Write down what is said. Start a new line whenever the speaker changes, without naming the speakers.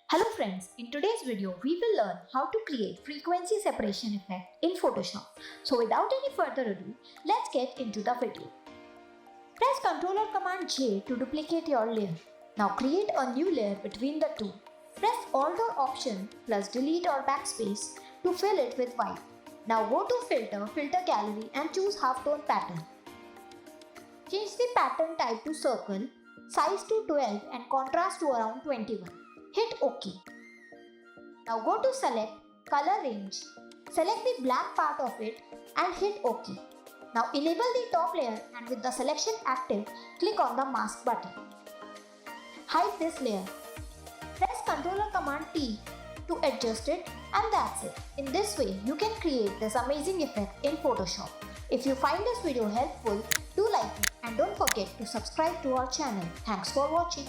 Hello friends, in today's video we will learn how to create frequency separation effect in Photoshop. So without any further ado, let's get into the video. Press Ctrl or Command J to duplicate your layer. Now create a new layer between the two. Press Alt or Option plus Delete or Backspace to fill it with white. Now go to Filter, Filter Gallery and choose Halftone Pattern. Change the pattern type to Circle, size to 12 and contrast to around 21. Hit OK. Now go to Select, Color Range. Select the black part of it and hit OK. Now enable the top layer and with the selection active, click on the Mask button. Hide this layer. Press Ctrl or Command T to adjust it and that's it. In this way, you can create this amazing effect in Photoshop. If you find this video helpful, do like it and don't forget to subscribe to our channel. Thanks for watching.